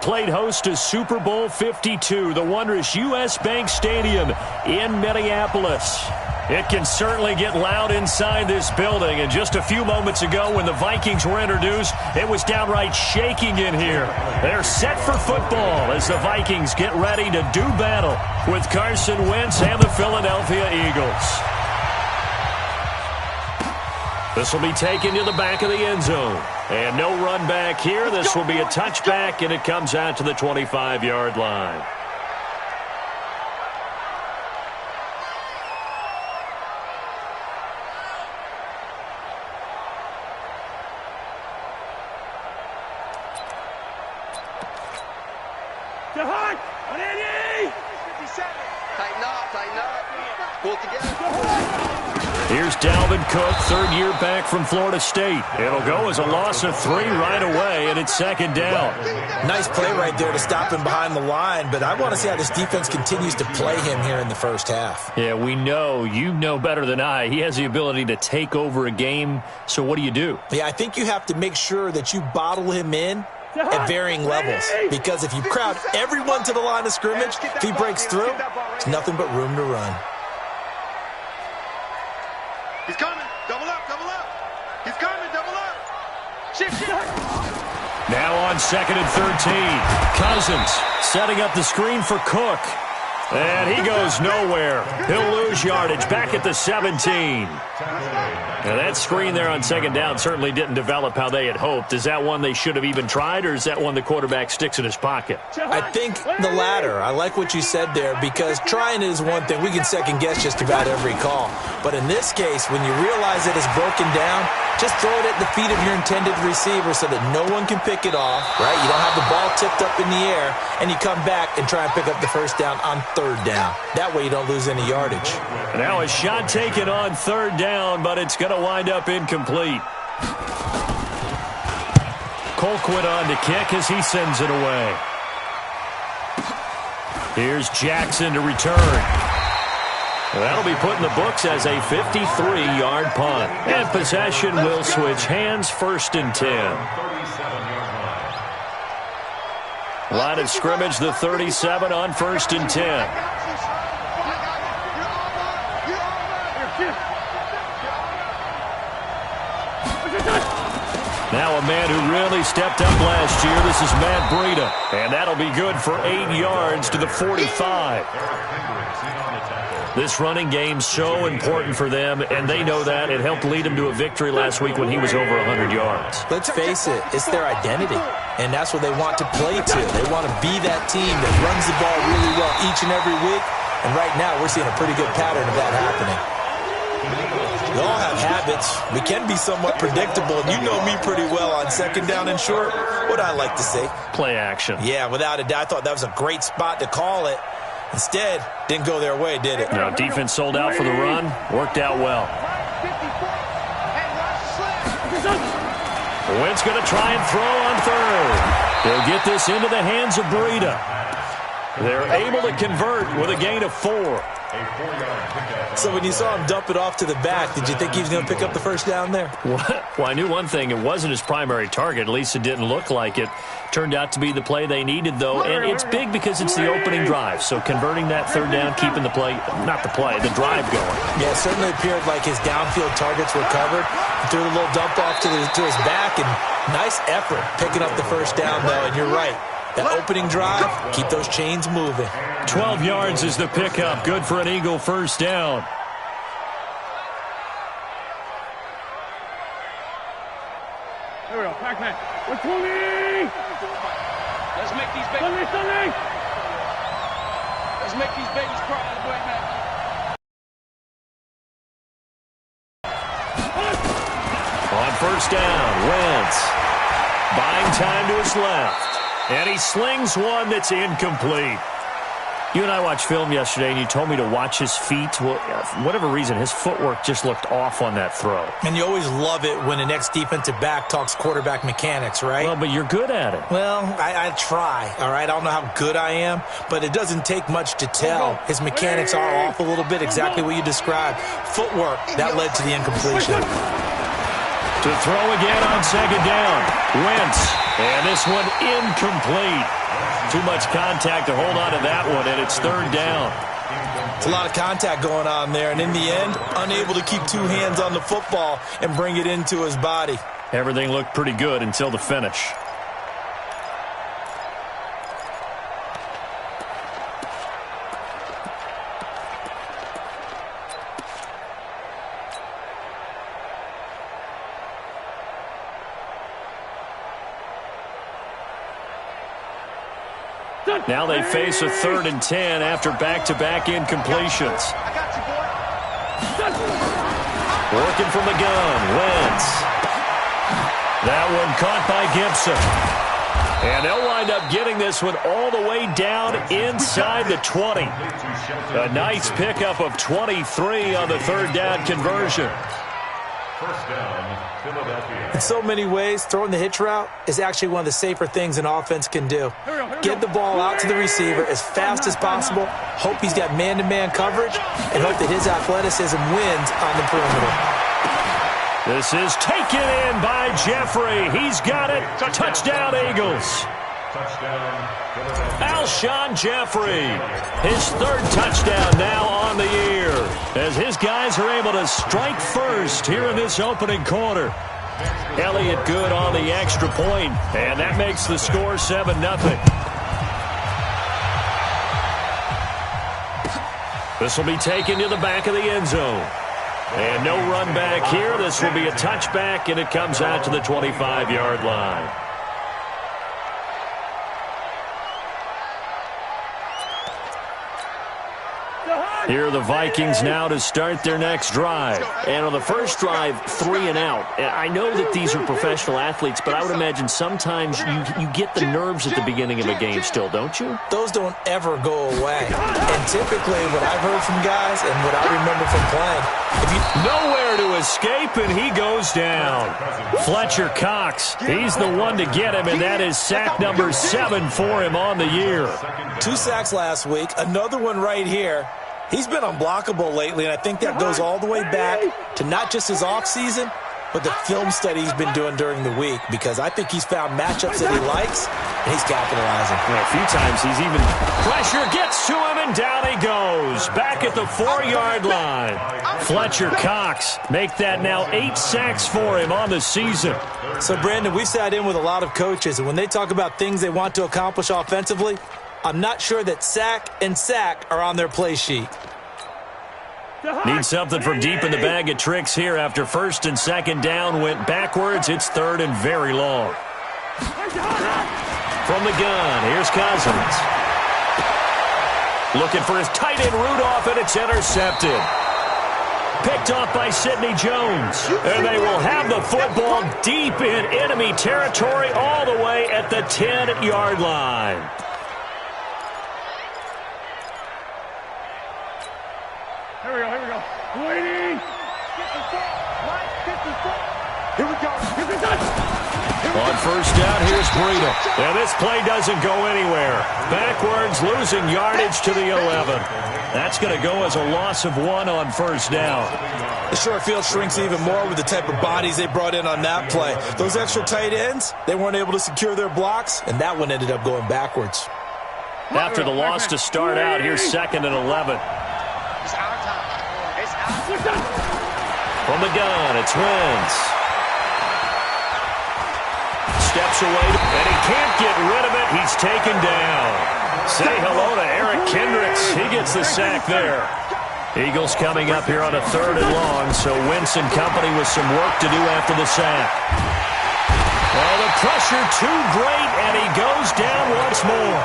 Played host to Super Bowl 52, the wondrous U.S. Bank Stadium in Minneapolis. It can certainly get loud inside this building, and just a few moments ago when the Vikings were introduced, it was downright shaking in here. They're set for football as the Vikings get ready to do battle with Carson Wentz and the Philadelphia Eagles. This will be taken to the back of the end zone. And no run back here. This will be a touchback, and it comes out to the 25-yard line. Here's Dalvin Cook, third year back from Florida State. It'll go as a loss of 3 right away, and it's second down. Nice play right there to stop him behind the line, but I want to see how this defense continues to play him here in the first half. Yeah, we know. You know better than I. He has the ability to take over a game, so what do you do? Yeah, I think you have to make sure that you bottle him in at varying levels, because if you crowd everyone to the line of scrimmage, if he breaks through, there's nothing but room to run. He's coming. Double up, double up. He's coming, double up. Shift, shift. Now on 2nd and 13. Cousins setting up the screen for Cook. And he goes nowhere. He'll lose yardage back at the 17. Now that screen there on second down certainly didn't develop how they had hoped. Is that one they should have even tried, or is that one the quarterback sticks in his pocket? I think the latter. I like what you said there, because trying it is one thing. We can second guess just about every call. But in this case, when you realize that it's broken down, just throw it at the feet of your intended receiver so that no one can pick it off, right? You don't have the ball tipped up in the air, and you come back and try and pick up the first down on third down. That way you don't lose any yardage. Now a shot taken on third down, but it's going to wind up incomplete. Colquitt on to kick as he sends it away. Here's Jackson to return. That'll be put in the books as a 53-yard punt. And possession will switch hands, 1st and 10. Line of scrimmage, the 37 on 1st and 10. Now a man who really stepped up last year. This is Matt Breida. And that'll be good for 8 yards to the 45. This running game's so important for them, and they know that. It helped lead them to a victory last week when he was over 100 yards. Let's face it, it's their identity, and that's what they want to play to. They want to be that team that runs the ball really well each and every week, and right now we're seeing a pretty good pattern of that happening. We all have habits. We can be somewhat predictable, and you know me pretty well on second down and short. What I like to say? Play action. Yeah, without a doubt. I thought that was a great spot to call it. Instead, didn't go their way, did it? No, defense sold out for the run. Worked out well. Wentz going to try and throw on third. They'll get this into the hands of Breida. They're able to convert with a gain of 4. So when you saw him dump it off to the back, did you think he was going to pick up the first down there? Well, I knew one thing. It wasn't his primary target. At least it didn't look like it. Turned out to be the play they needed, though. And it's big because it's the opening drive. So converting that third down, keeping the play, not the play, the drive going. Yeah, it certainly appeared like his downfield targets were covered. He threw a little dump off to his back, and nice effort picking up the first down, though. And you're right. That opening drive, keep those chains moving. 12 yards is the pickup. Good for an Eagle first down. There we go. Pac-Man. We're 20. Let's make these babies. Let's make these babies cry. Boy, man. On first down, Wentz buying time to his left. And he slings one that's incomplete. You and I watched film yesterday, and you told me to watch his feet. Well, for whatever reason, his footwork just looked off on that throw. And you always love it when an ex-defensive back talks quarterback mechanics, right? Well, but you're good at it. Well, I try, all right? I don't know how good I am, but it doesn't take much to tell. His mechanics are off a little bit, exactly what you described. Footwork, that led to the incompletion. To throw again on second down. Wentz And this one incomplete. Too much contact to hold on to that one, and it's third down. It's a lot of contact going on there, and in the end, unable to keep two hands on the football and bring it into his body. Everything looked pretty good until the finish. Now they face a 3rd and 10 after back-to-back incompletions. Working from the gun, Wentz. That one caught by Gibson. And they'll wind up getting this one all the way down inside the 20. A nice pickup of 23 on the 3rd down conversion. First down, Philadelphia. In so many ways, throwing the hitch route is actually one of the safer things an offense can do. Get the ball out to the receiver as fast as possible, hope he's got man-to-man coverage, and hope that his athleticism wins on the perimeter. This is taken in by Jeffrey. He's got it. Touchdown, Eagles. Touchdown, Philadelphia. Alshon Jeffrey, his 3rd touchdown now on the year, as his guys are able to strike first here in this opening quarter. Elliott good on the extra point, and that makes the score 7-0. This will be taken to the back of the end zone. And no run back here. This will be a touchback, and it comes out to the 25-yard line. Here are the Vikings now to start their next drive. And on the first drive, 3 and out. I know that these are professional athletes, but I would imagine sometimes you get the nerves at the beginning of a game still, don't you? Those don't ever go away. And typically what I've heard from guys and what I remember from playing, nowhere to escape, and he goes down. Fletcher Cox, he's the one to get him, and that is sack number 7 for him on the year. 2 sacks last week, another one right here. He's been unblockable lately, and I think that goes all the way back to not just his offseason, but the film study he's been doing during the week, because I think he's found matchups that he likes, and he's capitalizing. Well, a few times he's even... Pressure gets to him, and down he goes. Back at the 4-yard line. Fletcher Cox make that now 8 sacks for him on the season. So, Brandon, we've sat in with a lot of coaches, and when they talk about things they want to accomplish offensively, I'm not sure that sack and sack are on their play sheet. Need something from deep in the bag of tricks here after 1st and 2nd down went backwards. It's 3rd and very long. From the gun, here's Cousins. Looking for his tight end Rudolph, and it's intercepted. Picked off by Sidney Jones. And they will have the football deep in enemy territory all the way at the 10-yard line. Here we go. Waiting. Here we go. On 1st down, here's Breida. And this play doesn't go anywhere. Backwards, losing yardage to the 11. That's going to go as a loss of 1 on 1st down. The short field shrinks even more with the type of bodies they brought in on that play. Those extra tight ends, they weren't able to secure their blocks, and that one ended up going backwards. After the loss to start out, here's 2nd and 11. From the gun, it's Wentz. Steps away, and he can't get rid of it. He's taken down. Say hello to Eric Kendricks. He gets the sack there. Eagles coming up here on a 3rd and long, so Wentz and company with some work to do after the sack. Well, the pressure too great, and he goes down once more.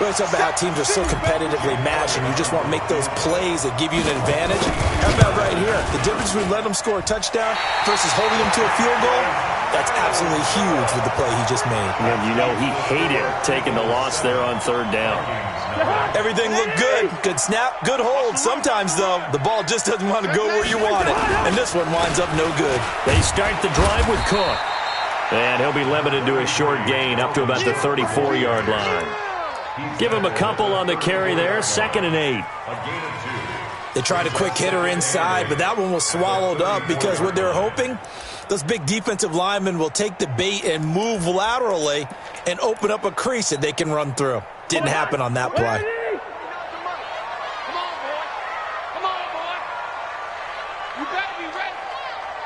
It's about how teams are so competitively matched, and you just want to make those plays that give you an advantage. How about right here? The difference between letting them score a touchdown versus holding them to a field goal, that's absolutely huge with the play he just made. And you know he hated taking the loss there on 3rd down. Everything looked good. Good snap, good hold. Sometimes, though, the ball just doesn't want to go where you want it, and this one winds up no good. They start the drive with Cook, and he'll be limited to a short gain up to about the 34-yard line. Give him a couple on the carry there. 2nd and 8. They tried a quick hitter inside, but that one was swallowed up because what they're hoping, Those big defensive linemen will take the bait and move laterally and open up a crease that they can run through. Didn't happen on that play. Come on, boy. Come on, boy. You better be ready.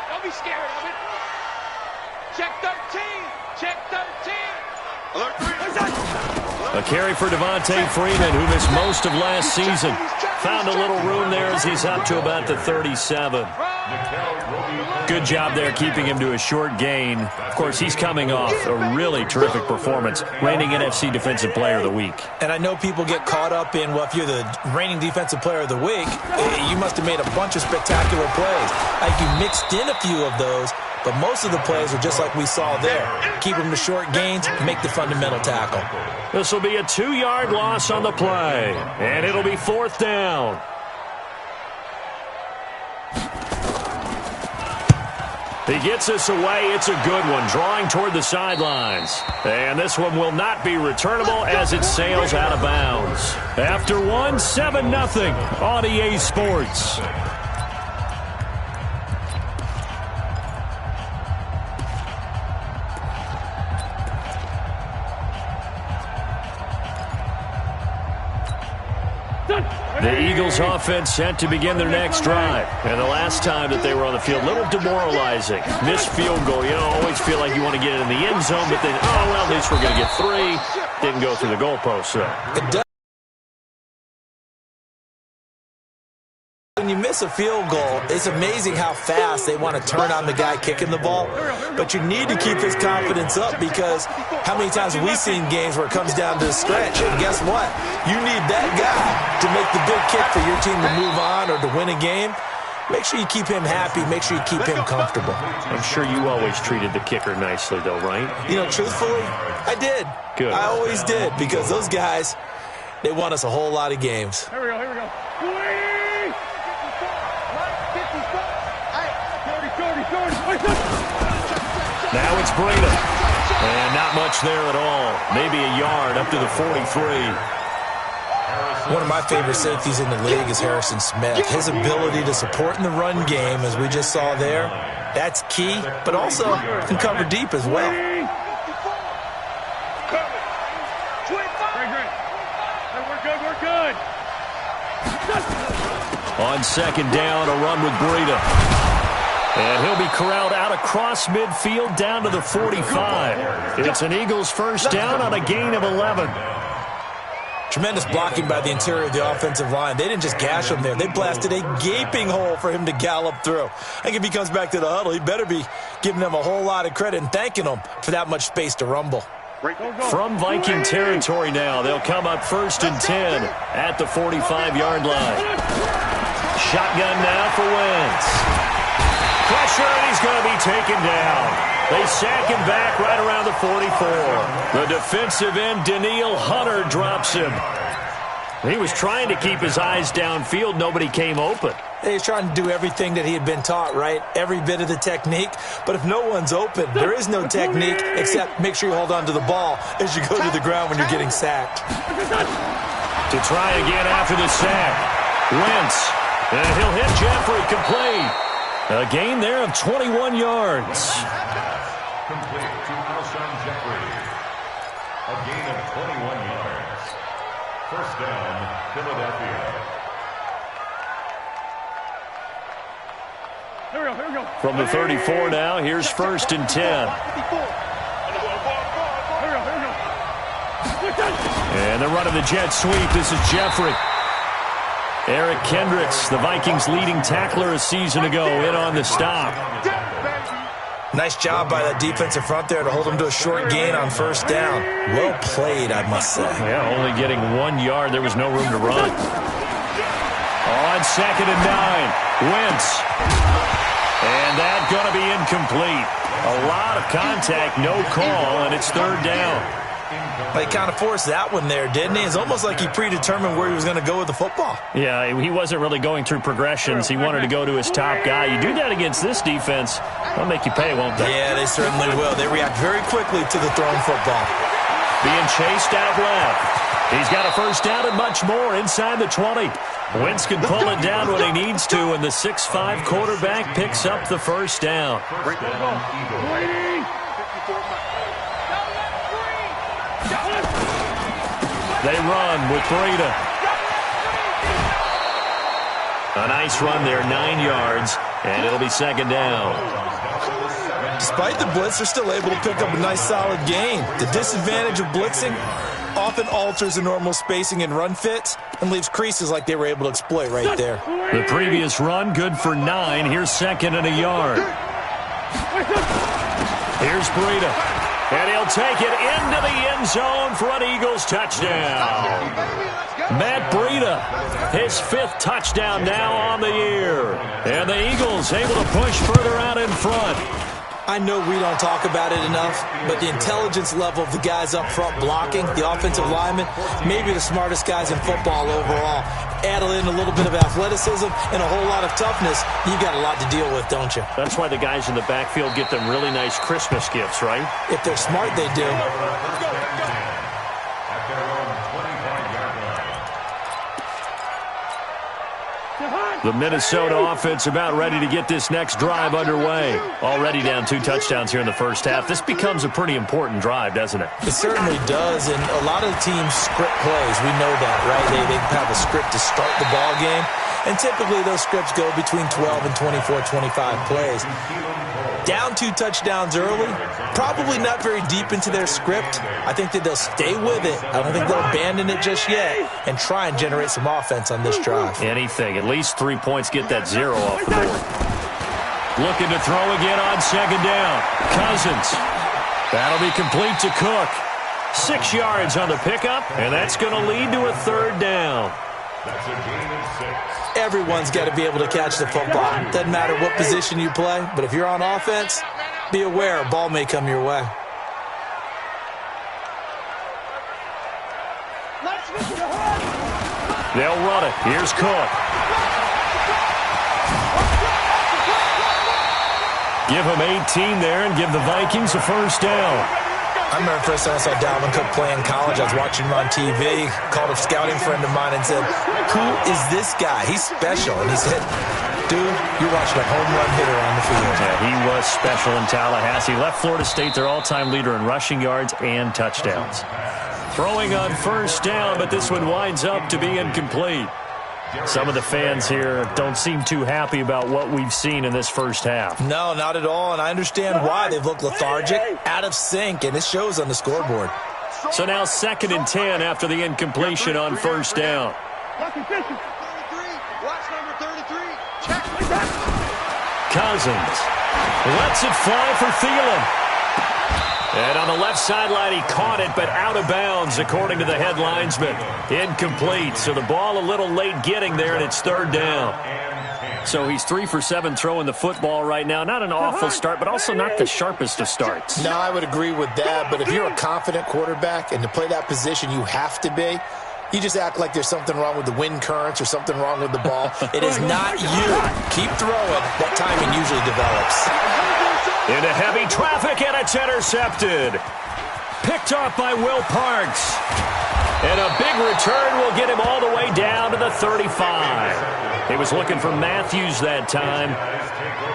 Don't be scared of it. Check 13. Check 13. Alert 3. A carry for Devontae Freeman, who missed most of last season. Found a little room there as he's up to about the 37. Good job there keeping him to a short gain. Of course, he's coming off a really terrific performance, reigning NFC Defensive Player of the Week. And I know people get caught up in, well, if you're the reigning Defensive Player of the Week, you must have made a bunch of spectacular plays. I think you mixed in a few of those, but most of the plays are just like we saw there. Keep them to short gains, make the fundamental tackle. This will be a 2-yard loss on the play, and it'll be 4th down. He gets us away. It's a good one, drawing toward the sidelines. And this one will not be returnable as it sails out of bounds. After one, 7-0 on EA Sports. The Eagles offense set to begin their next drive. And the last time that they were on the field, a little demoralizing. Missed field goal. You always feel like you want to get it in the end zone, but then, oh, well, at least we're going to get 3. Didn't go through the goalpost, though. When you miss a field goal, it's amazing how fast they want to turn on the guy kicking the ball. But you need to keep his confidence up, because how many times have we seen games where it comes down to the stretch? And guess what? You need that guy to make the big kick for your team to move on or to win a game. Make sure you keep him happy. Make sure you keep him comfortable. I'm sure you always treated the kicker nicely, though, right? You know, truthfully, I did. Good. I always did, because those guys, they won us a whole lot of games. Here we go. Here we go. Now it's Breida. And not much there at all. Maybe a yard up to the 43. One of my favorite safeties in the league is Harrison Smith. His ability to support in the run game, as we just saw there, that's key, but also can cover deep as well. We're good. On 2nd down, a run with Breida. And he'll be corralled out across midfield down to the 45. It's an Eagles first down on a gain of 11. Tremendous blocking by the interior of the offensive line. They didn't just gash him there. They blasted a gaping hole for him to gallop through. I think if he comes back to the huddle, he better be giving them a whole lot of credit and thanking them for that much space to rumble. From Viking territory now, they'll come up 1st and 10 at the 45-yard line. Shotgun now for Wentz. Pressure, and he's going to be taken down. They sack him back right around the 44. The defensive end, Danielle Hunter, drops him. He was trying to keep his eyes downfield. Nobody came open. He's trying to do everything that he had been taught, right? Every bit of the technique. But if no one's open, there is no technique except make sure you hold on to the ball as you go to the ground when you're getting sacked. To try again after the sack. Wentz. And he'll hit Jeffrey complete. A gain there of 21 yards. Complete to Alshon Jeffrey. A gain of 21 yards. First down, Philadelphia. Here we go. From the 34 now, here's 1st and 10. And they're running the jet sweep. This is Jeffrey. Eric Kendricks, the Vikings' leading tackler a season ago, in on the stop. Nice job by that defensive front there to hold him to a short gain on 1st down. Well played, I must say. Yeah, only getting 1 yard. There was no room to run. On 2nd and 9, Wentz. And that's going to be incomplete. A lot of contact, no call, and it's 3rd down. But he kind of forced that one there, didn't he? It's almost like he predetermined where he was going to go with the football. Yeah, he wasn't really going through progressions. He wanted to go to his top guy. You do that against this defense, they'll make you pay, won't they? Yeah, they certainly will. They react very quickly to the thrown football. being chased out left. He's got a first down and much more inside the 20. Wentz can pull it down when he needs to, and the 6'5" quarterback picks up the first down. They run with Breida. A nice run there, 9 yards, and it'll be second down. Despite the blitz, they're still able to pick up a nice solid gain. The disadvantage of blitzing often alters the normal spacing and run fits and leaves creases like they were able to exploit right there. The previous run, good for 9. Here's second and a yard. Here's Breida. And he'll take it into the end zone for an Eagles touchdown. Matt Breida, his 5th touchdown now on the year. And the Eagles able to push further out in front. I know we don't talk about it enough, but the intelligence level of the guys up front blocking, the offensive linemen, maybe the smartest guys in football overall. Add in a little bit of athleticism and a whole lot of toughness, you've got a lot to deal with, don't you? That's why the guys in the backfield get them really nice Christmas gifts, right? If they're smart, they do. The Minnesota offense about ready to get this next drive underway. Already down 2 touchdowns here in the first half. This becomes a pretty important drive, doesn't it? It certainly does, and a lot of teams script plays. We know that, right? They have a script to start the ball game, and typically those scripts go between 12 and 24, 25 plays. Down 2 touchdowns early, probably not very deep into their script. I think that they'll stay with it. I don't think they'll abandon it just yet and try and generate some offense on this drive. Anything. At least 3 points get that 0 off the board. Looking to throw again on second down. Cousins. That'll be complete to Cook. 6 yards on the pickup, and that's going to lead to a 3rd down. That's a gain of 6. Everyone's got to be able to catch the football. Doesn't matter what position you play, but if you're on offense, be aware a ball may come your way. They'll run it. Here's Cook. Give him 18 there and give the Vikings a first down. I remember first time I saw Dalvin Cook play in college. I was watching him on TV, called a scouting friend of mine and said, "Who is this guy? He's special." And he said, "Dude, you're watching a home run hitter on the field." Yeah, he was special in Tallahassee. Left Florida State their all-time leader in rushing yards and touchdowns. Throwing on first down, but this one winds up to be incomplete. Some of the fans here don't seem too happy about what we've seen in this first half. No, not at all, and I understand why. They've looked lethargic, out of sync, and it shows on the scoreboard. So now 2nd and 10 after the incompletion on first down. Cousins lets it fly for Thielen. And on the left sideline, he caught it, but out of bounds, according to the head linesman. Incomplete, so the ball a little late getting there, and it's 3rd down. So he's 3 for 7 throwing the football right now. Not an awful start, but also not the sharpest of starts. No, I would agree with that, but if you're a confident quarterback and to play that position you have to be, you just act like there's something wrong with the wind currents or something wrong with the ball. It is not you. Keep throwing. That timing usually develops. Into heavy traffic, and it's intercepted. Picked off by Will Parks. And a big return will get him all the way down to the 35. He was looking for Matthews that time.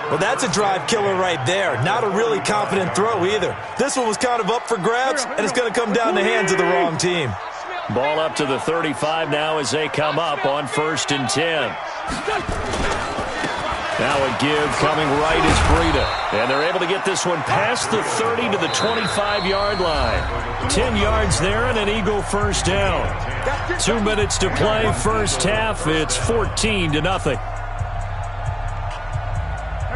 Well, that's a drive killer right there. Not a really confident throw either. This one was kind of up for grabs, and it's going to come down the hands of the wrong team. Ball up to the 35 now as they come up on 1st and 10. Now a give coming right is Breida. And they're able to get this one past the 30 to the 25-yard line. 10 yards there and an Eagle first down. 2 minutes to play first half. It's 14-0.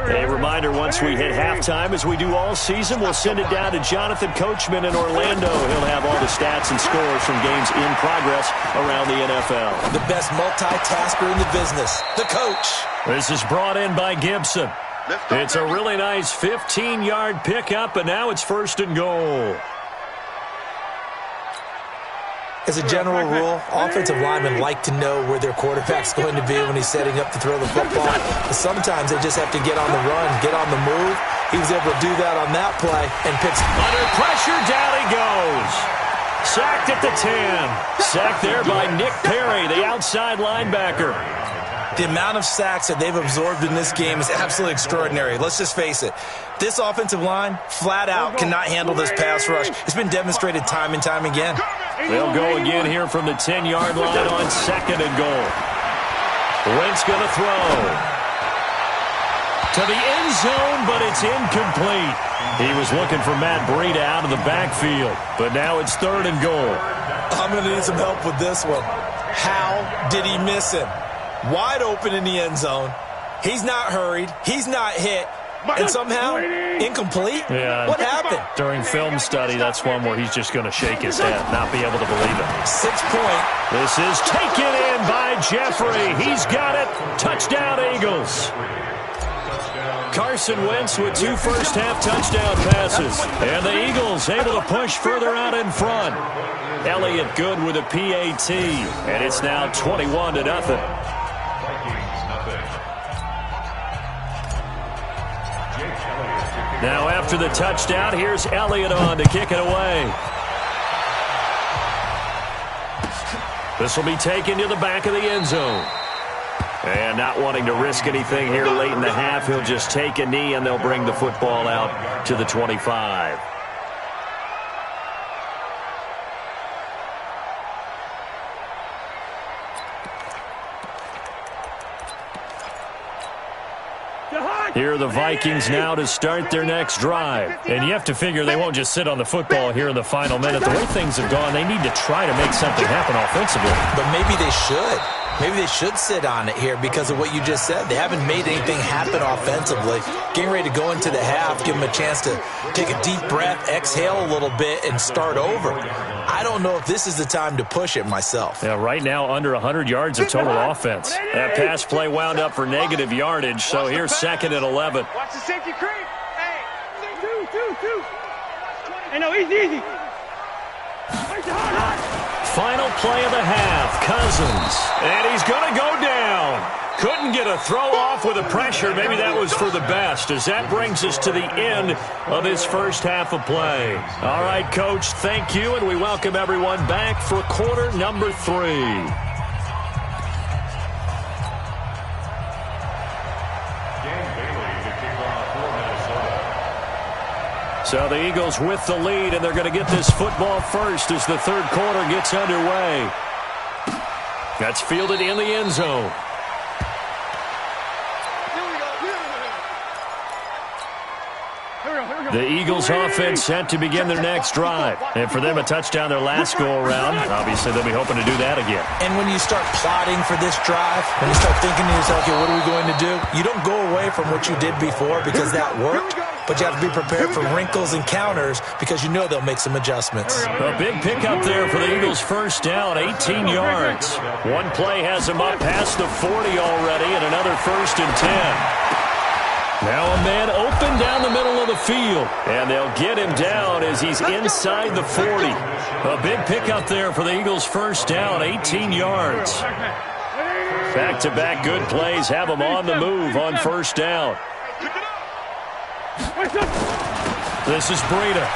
A reminder, once we hit halftime, as we do all season, we'll send it down to Jonathan Coachman in Orlando. He'll have all the stats and scores from games in progress around the NFL. The best multitasker in the business, the coach. This is brought in by Gibson. It's a really nice 15-yard pickup, and now it's 1st and goal. As a general rule, offensive linemen like to know where their quarterback's going to be when he's setting up to throw the football. But sometimes they just have to get on the run, get on the move. He was able to do that on that play and picks. Under pressure, down he goes. sacked at the 10. Sacked there by Nick Perry, the outside linebacker. The amount of sacks that they've absorbed in this game is absolutely extraordinary. Let's just face it. This offensive line, flat out, cannot handle this pass rush. It's been demonstrated time and time again. They'll go again here from the 10-yard line on 2nd and goal. Wentz going to throw. To the end zone, but it's incomplete. He was looking for Matt Breida out of the backfield, but now it's 3rd and goal. I'm going to need some help with this one. How did he miss him? Wide open in the end zone. He's not hurried. He's not hit. And somehow, incomplete? Yeah. What happened? During film study, that's one where he's just going to shake his head, not be able to believe it. 6 point. This is taken in by Jeffrey. He's got it. Touchdown, Eagles. Carson Wentz with 2 first-half touchdown passes. And the Eagles able to push further out in front. Elliott good with a PAT. And it's now 21-0. Now after the touchdown, here's Elliott on to kick it away. This will be taken to the back of the end zone. And not wanting to risk anything here late in the half, he'll just take a knee and they'll bring the football out to the 25. Here are the Vikings now to start their next drive. And you have to figure they won't just sit on the football here in the final minute. The way things have gone, they need to try to make something happen offensively. But maybe they should. Maybe they should sit on it here because of what you just said. They haven't made anything happen offensively. Getting ready to go into the half, give them a chance to take a deep breath, exhale a little bit, and start over. I don't know if this is the time to push it myself. Yeah, right now under 100 yards of total offense. That pass play wound up for negative yardage, so here's 2nd and 11. Watch the safety creep. Hey, two. Hey, no, easy. Final play of the half, Cousins. And he's going to go down. Couldn't get a throw off with the pressure. Maybe that was for the best, as that brings us to the end of this first half of play. All right, Coach, thank you, and we welcome everyone back for quarter number 3. So the Eagles with the lead, and they're going to get this football first as the 3rd quarter gets underway. That's fielded in the end zone. The Eagles offense set to begin their next drive. And for them, a touchdown their last go-around. Obviously, they'll be hoping to do that again. And when you start plotting for this drive, when you start thinking to yourself, okay, what are we going to do? You don't go away from what you did before because that worked. But you have to be prepared for wrinkles and counters because you know they'll make some adjustments. A big pickup there for the Eagles' first down, 18 yards. One play has them up past the 40 already, and another 1st and 10. Now a man open down the middle of the field, and they'll get him down as he's inside the 40. A big pickup there for the Eagles' first down, 18 yards. Back-to-back good plays have them on the move on first down. This is Breida.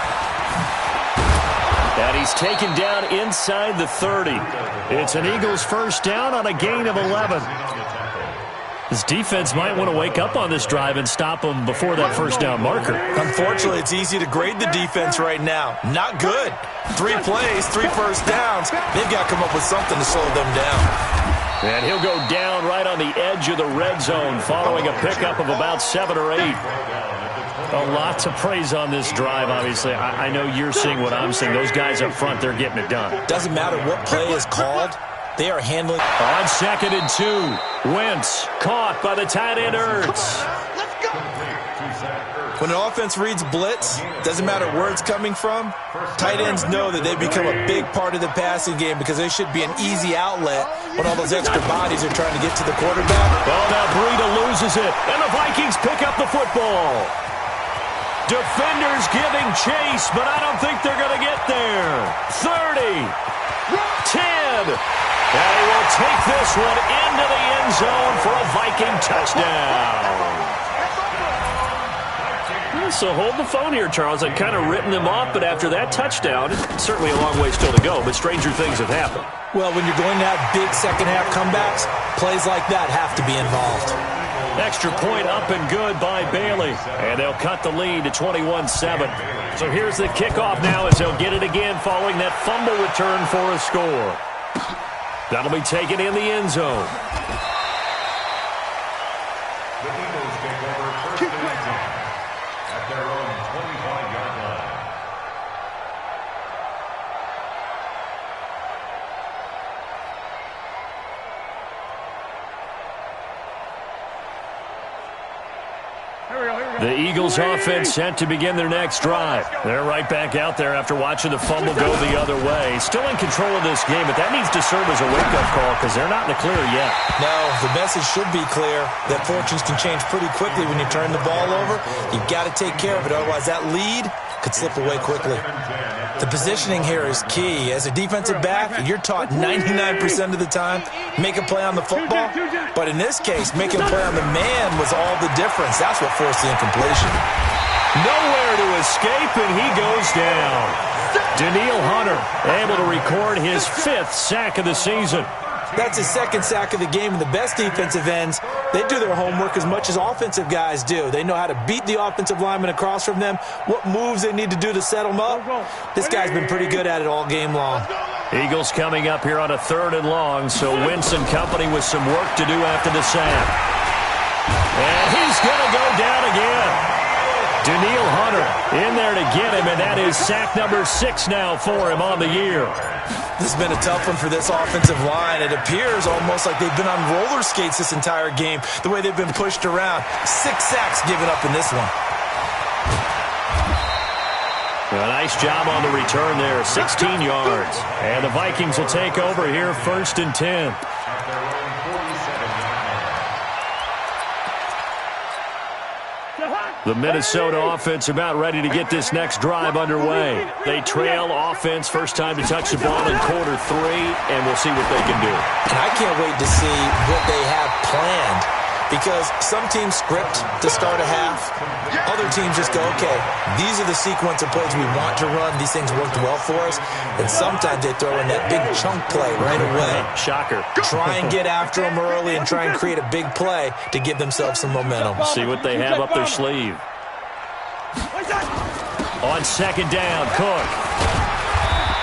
And he's taken down inside the 30. It's an Eagles first down on a gain of 11. This defense might want to wake up on this drive and stop them before that first down marker. Unfortunately, it's easy to grade the defense right now. Not good. 3 plays, 3 first downs. They've got to come up with something to slow them down. And he'll go down right on the edge of the red zone following a pickup of about 7 or 8. A lot to praise on this drive, obviously. I know you're seeing what I'm seeing. Those guys up front, they're getting it done. Doesn't matter what play is called. They are handling. On 2nd and 2, Wentz caught by the tight end Ertz. When an offense reads blitz, doesn't matter where it's coming from, tight ends know that they've become a big part of the passing game because they should be an easy outlet when all those extra bodies are trying to get to the quarterback. Well, now Breida loses it, and the Vikings pick up the football. Defenders giving chase, but I don't think they're going to get there. 30, 10, and he will take this one into the end zone for a Viking touchdown. So hold the phone here, Charles. I've kind of written them off, but after that touchdown, certainly a long way still to go, but stranger things have happened. Well, when you're going to have big second-half comebacks, plays like that have to be involved. Extra point up and good by Bailey. And they'll cut the lead to 21-7. So here's the kickoff now as they'll get it again following that fumble return for a score. That'll be taken in the end zone. The Eagles take over first and 10 at their own 25-yard line. The Eagles offense set to begin their next drive. They're right back out there after watching the fumble go the other way. Still in control of this game, but that needs to serve as a wake-up call because they're not in the clear yet. No, the message should be clear that fortunes can change pretty quickly when you turn the ball over. You've got to take care of it, otherwise that lead could slip away quickly. The positioning here is key. As a defensive back, you're taught 99% of the time, make a play on the football. But in this case, making a play on the man was all the difference. That's what forced the incompletion. Nowhere to escape, and he goes down. Danielle Hunter able to record his 5th sack of the season. That's his 2nd sack of the game, and the best defensive ends, they do their homework as much as offensive guys do. They know how to beat the offensive lineman across from them, what moves they need to do to set them up. This guy's been pretty good at it all game long. Eagles coming up here on a 3rd and long, so Wentz and company with some work to do after the sack. And he's going to go down again. Danielle Hunter in there to get him, and that is sack number 6 now for him on the year. This has been a tough one for this offensive line. It appears almost like they've been on roller skates this entire game, the way they've been pushed around. 6 sacks given up in this one. A nice job on the return there, 16 yards. And the Vikings will take over here 1st and 10. The Minnesota offense about ready to get this next drive underway. They trail offense, first time to touch the ball in quarter 3, and we'll see what they can do. And I can't wait to see what they have planned, because some teams script to start a half. Other teams just go, okay, these are the sequence of plays we want to run. These things worked well for us. And sometimes they throw in that big chunk play right away. Shocker. Try and get after them early and try and create a big play to give themselves some momentum. See what they have up their sleeve. On 2nd down, Cook.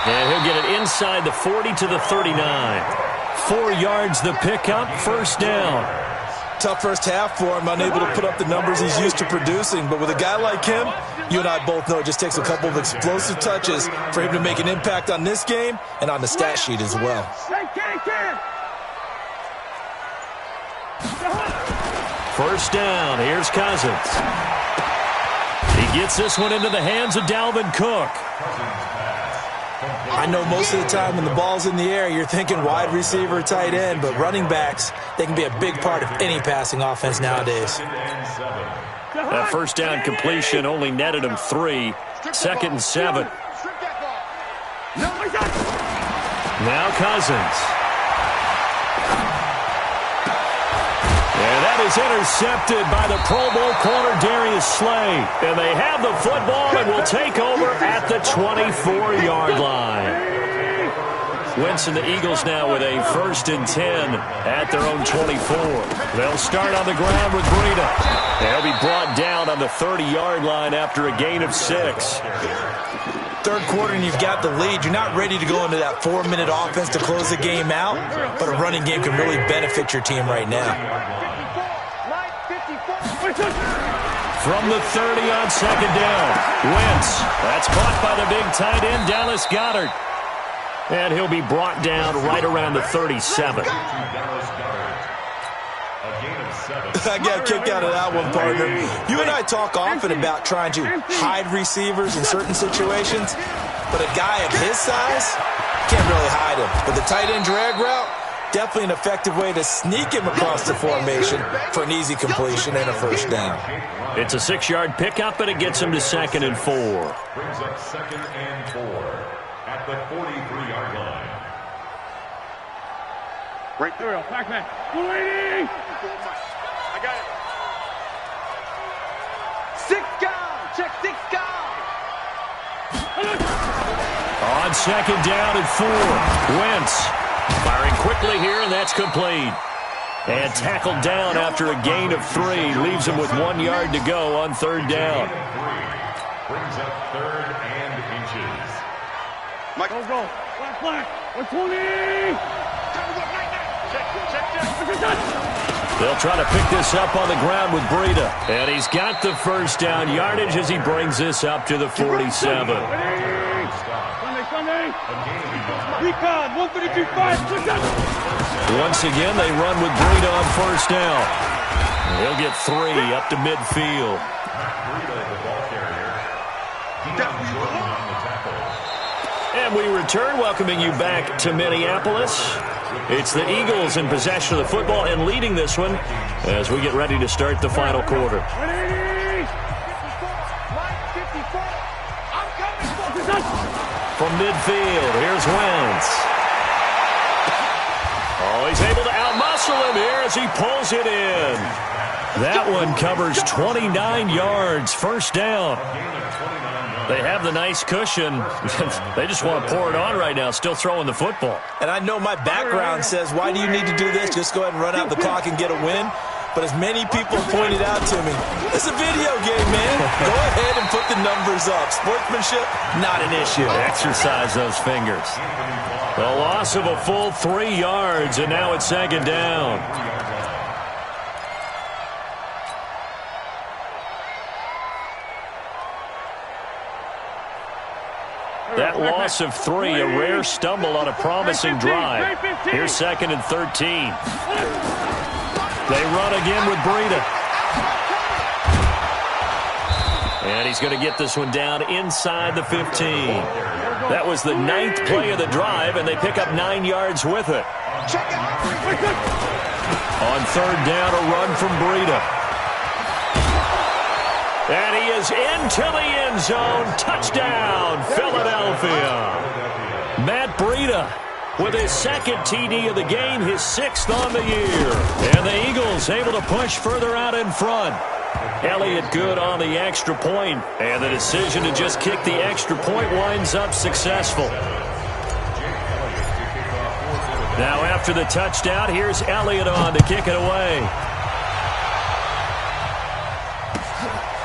And he'll get it inside the 40 to the 39. 4 yards the pickup, 1st down. Tough first half for him, unable to put up the numbers he's used to producing. But with a guy like him, you and I both know it just takes a couple of explosive touches for him to make an impact on this game and on the stat sheet as well. 1st down, here's Cousins. He gets this one into the hands of Dalvin Cook. I know most of the time when the ball's in the air, you're thinking wide receiver, tight end, but running backs, they can be a big part of any passing offense nowadays. That 1st down completion only netted him 3. 2nd and 7. Now Cousins. And that is intercepted by the Pro Bowl corner Darius Slay. And they have the football and will take over at the 24-yard line. Wentz and the Eagles now with a 1st and 10 at their own 24. They'll start on the ground with Breida. They'll be brought down on the 30-yard line after a gain of 6. 3rd quarter and you've got the lead. You're not ready to go into that 4-minute offense to close the game out, but a running game can really benefit your team right now. From the 30 on 2nd down, Wentz. That's caught by the big tight end, Dallas Goedert. And he'll be brought down right around the 37. I got a kick out of that one, partner. You and I talk often about trying to hide receivers in certain situations, but a guy of his size can't really hide him. But the tight end drag route, definitely an effective way to sneak him across the formation for an easy completion and a 1st down. It's a 6-yard pickup, and it gets him to 2nd and 4. Brings up 2nd and 4 at the 43-yard line. Right there, Pac-Man. I got it. 6 guys. Check 6 guy. On second down and 4. Wentz firing quickly here, and that's complete. And tackled down after a gain of 3. Leaves him with 1 yard to go on third down. Brings up third and inches. Mike. Go. Black. 120. Check. They'll try to pick this up on the ground with Breida. And he's got the first down yardage as he brings this up to the 47. Sunday. Recon, 132.5. Once again, they run with Breida on first down. He'll get 3 up to midfield. And we return, welcoming you back to Minneapolis. It's the Eagles in possession of the football and leading this one as we get ready to start the final quarter. From midfield, here's Wentz. Oh, he's able to outmuscle him here as he pulls it in. That one covers 29 yards, first down. They have the nice cushion. They just want to pour it on right now, still throwing the football. And I know my background says, why do you need to do this? Just go ahead and run out the clock and get a win. But as many people pointed out to me, it's a video game, man. Go ahead and put the numbers up. Sportsmanship, not an issue. Exercise those fingers. The loss of a full 3 yards, and now it's second down. That loss of 3, a rare stumble on a promising drive. Here's second and 13. They run again with Breida. And he's going to get this one down inside the 15. That was the 9th play of the drive, and they pick up 9 yards with it. On third down, a run from Breida. And he is into the end zone. Touchdown, Philadelphia. Matt Breida with his second TD of the game, his 6th on the year. And the Eagles able to push further out in front. Elliott good on the extra point, and the decision to just kick the extra point winds up successful. Now after the touchdown, here's Elliott on to kick it away.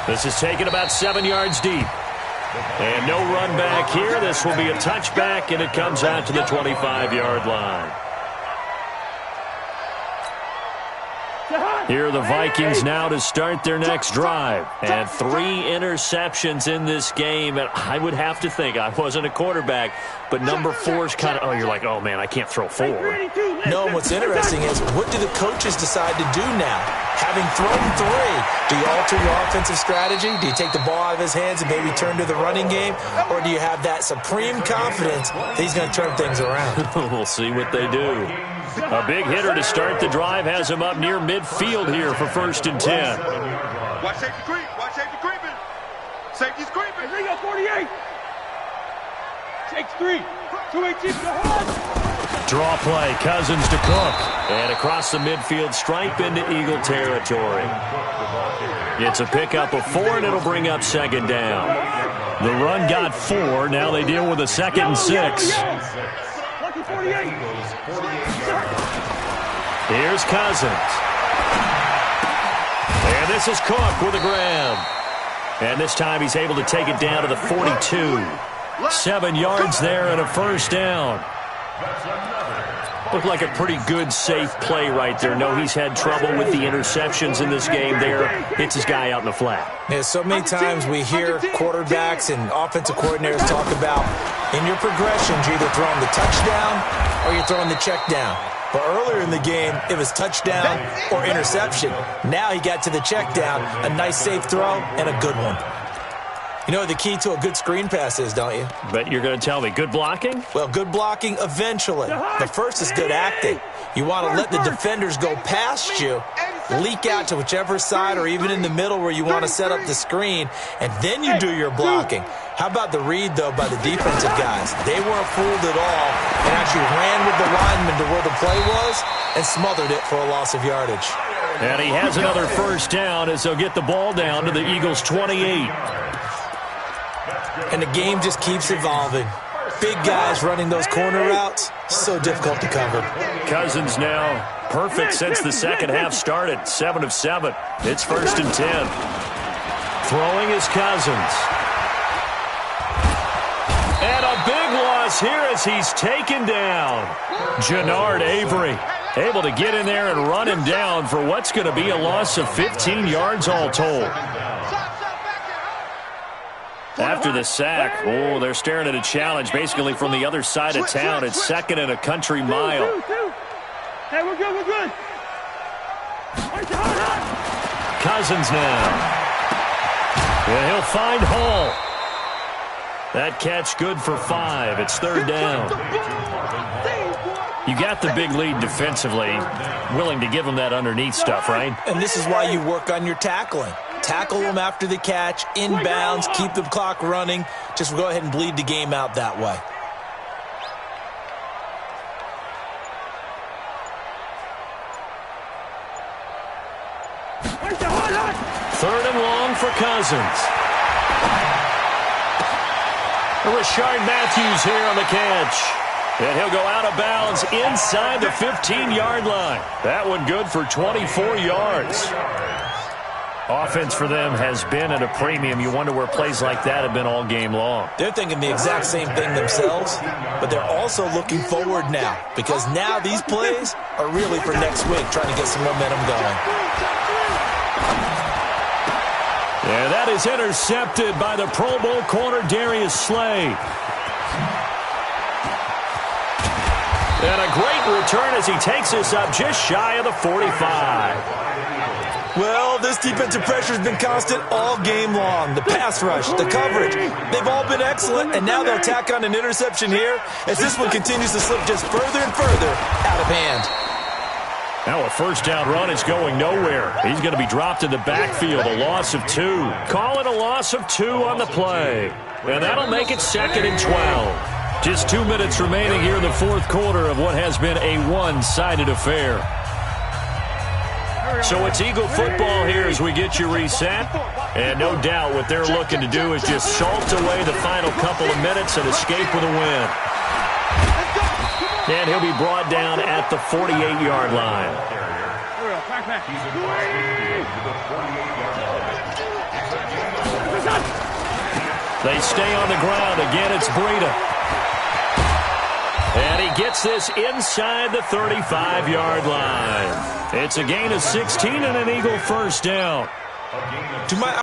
This is taken about 7 yards deep. And no run back here. This will be a touchback, and it comes out to the 25-yard line. Here are the Vikings now to start their next drive. And 3 interceptions in this game. And I would have to think, I wasn't a quarterback, but number 4 is kind of, oh, you're like, oh, man, I can't throw 4. No, and what's interesting is, what do the coaches decide to do now? Having thrown 3, do you alter your offensive strategy? Do you take the ball out of his hands and maybe turn to the running game? Or do you have that supreme confidence that he's going to turn things around? We'll see what they do. A big hitter to start the drive has him up near midfield here for 1st and 10. Watch safety creep. Watch safety creeping. Safety's creeping. There you go, 48. Takes 3. 218 to hold. Draw play, Cousins to Cook. And across the midfield stripe into Eagle territory. It's a pickup of 4, and it'll bring up second down. The run got 4. Now they deal with a 2nd and 6. Here's Cousins. And this is Cook with a grab. And this time he's able to take it down to the 42. 7 yards there and a first down. Looked like a pretty good, safe play right there. No, he's had trouble with the interceptions in this game there. Hits his guy out in the flat. Yeah, so many times we hear quarterbacks and offensive coordinators talk about, in your progressions, you're either throwing the touchdown or you're throwing the check down. But earlier in the game, it was touchdown or interception. Now he got to the check down, a nice safe throw, and a good one. You know what the key to a good screen pass is, don't you? Bet you're going to tell me. Good blocking? Well, good blocking eventually. But first is good acting. You want to let the defenders go past you, leak out to whichever side or even in the middle where you want to set up the screen, and then you do your blocking. How about the read, though, by the defensive guys? They weren't fooled at all and actually ran with the lineman to where the play was and smothered it for a loss of yardage. And he has another first down as they'll get the ball down to the Eagles' 28. And the game just keeps evolving. Big guys running those corner routes, so difficult to cover. Cousins now perfect since the second half started. 7 of 7. It's 1st and 10. Throwing is Cousins. And a big loss here as he's taken down. Jannard Avery able to get in there and run him down for what's going to be a loss of 15 yards all told. After the sack, they're staring at a challenge basically from the other side of town. It's 2nd and a country mile. Hey, we're good, we're good. Cousins now. And he'll find Hall. That catch good for 5. It's 3rd down. You got the big lead defensively. Willing to give him that underneath stuff, right? And this is why you work on your tackling. Tackle them after the catch, inbounds, keep the clock running. Just go ahead and bleed the game out that way. Third and long for Cousins. Rashard Matthews here on the catch. And he'll go out of bounds inside the 15-yard line. That one good for 24 yards. Offense for them has been at a premium. You wonder where plays like that have been all game long. They're thinking the exact same thing themselves, but they're also looking forward now because now these plays are really for next week, trying to get some momentum going. And that is intercepted by the Pro Bowl corner Darius Slay. And a great return as he takes this up just shy of the 45. Well, this defensive pressure has been constant all game long. The pass rush, the coverage, they've all been excellent, and now they'll tack on an interception here as this one continues to slip just further and further out of hand. Now a first down run is going nowhere. He's going to be dropped in the backfield, a loss of 2. Call it a loss of 2 on the play. And that'll make it 2nd and 12. Just 2 minutes remaining here in the 4th quarter of what has been a one-sided affair. So it's Eagle football here as we get you reset. And no doubt what they're looking to do is just salt away the final couple of minutes and escape with a win. And he'll be brought down at the 48-yard line. They stay on the ground. Again, it's Breida. And he gets this inside the 35-yard line. It's a gain of 16 and an Eagle first down. To my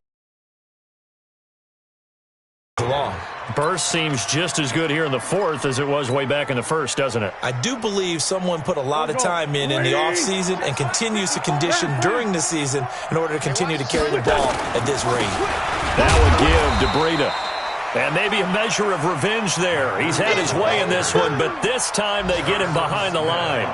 long. Burst seems just as good here in the 4th as it was way back in the 1st, doesn't it? I do believe someone put a lot of time in the offseason and continues to condition during the season in order to continue to carry the ball at this rate. That would give to Breida. And maybe a measure of revenge there. He's had his way in this one, but this time they get him behind the line.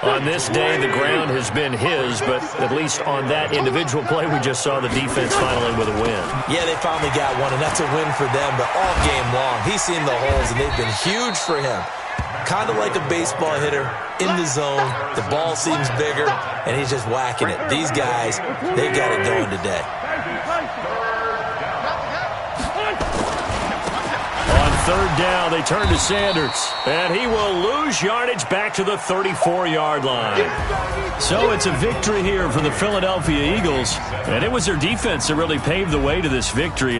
On this day, the ground has been his, but at least on that individual play, we just saw the defense finally with a win. Yeah, they finally got one, and that's a win for them, but all game long, he's seen the holes, and they've been huge for him. Kind of like a baseball hitter in the zone. The ball seems bigger, and he's just whacking it. These guys, they've got it going today. Third down, they turn to Sanders, and he will lose yardage back to the 34-yard line. So it's a victory here for the Philadelphia Eagles, and it was their defense that really paved the way to this victory.